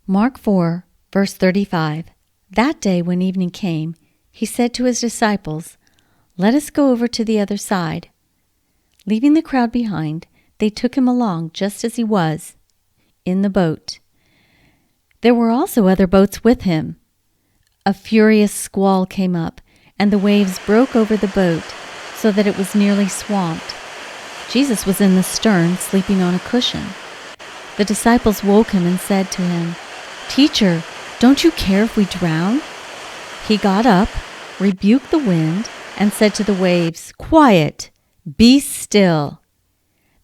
Mark 4, verse 35. That day when evening came, he said to his disciples, "Let us go over to the other side." Leaving the crowd behind, they took him along just as he was, in the boat. There were also other boats with him. A furious squall came up, and the waves broke over the boat so that it was nearly swamped. Jesus was in the stern, sleeping on a cushion. The disciples woke him and said to him, "Teacher, don't you care if we drown?" He got up, rebuked the wind, and said to the waves, "Quiet, be still."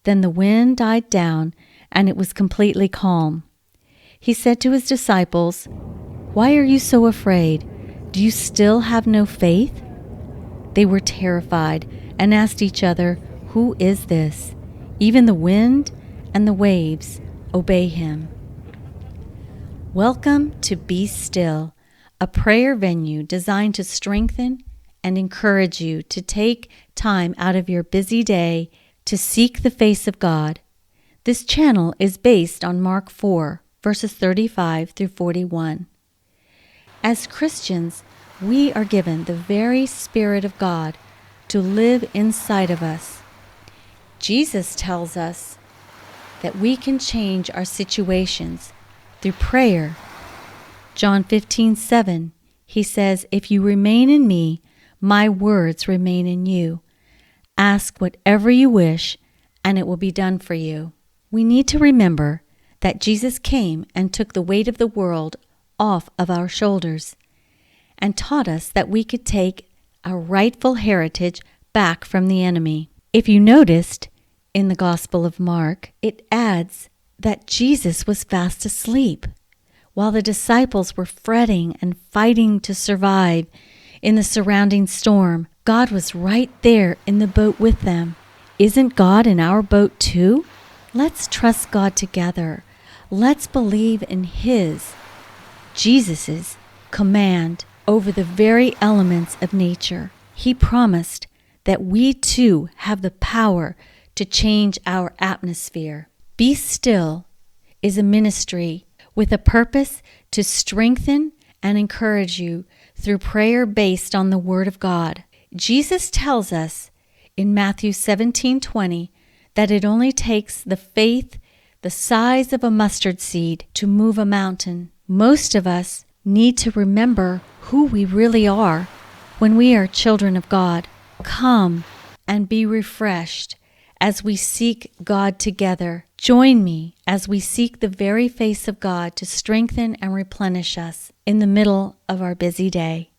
Then the wind died down, and it was completely calm. He said to his disciples, "Why are you so afraid? Do you still have no faith?" They were terrified and asked each other, "Who is this? Even the wind and the waves obey him." Welcome to Be Still, a prayer venue designed to strengthen and encourage you to take time out of your busy day to seek the face of God. This channel is based on Mark 4, verses 35 through 41. As Christians, we are given the very Spirit of God to live inside of us. Jesus tells us that we can change our situations through prayer. John 15:7, he says, "If you remain in me, my words remain in you. Ask whatever you wish, and it will be done for you." We need to remember that Jesus came and took the weight of the world off of our shoulders and taught us that we could take our rightful heritage back from the enemy. If you noticed, in the Gospel of Mark, it adds that Jesus was fast asleep while the disciples were fretting and fighting to survive in the surrounding storm. God was right there in the boat with them. Isn't God in our boat too? Let's trust God together. Let's believe in His, Jesus's, command over the very elements of nature. He promised that we too have the power to change our atmosphere. Be Still is a ministry with a purpose to strengthen and encourage you through prayer based on the Word of God. Jesus tells us in Matthew 17:20 that it only takes the faith the size of a mustard seed to move a mountain. Most of us need to remember who we really are when we are children of God. Come and be refreshed as we seek God together. Join me as we seek the very face of God to strengthen and replenish us in the middle of our busy day.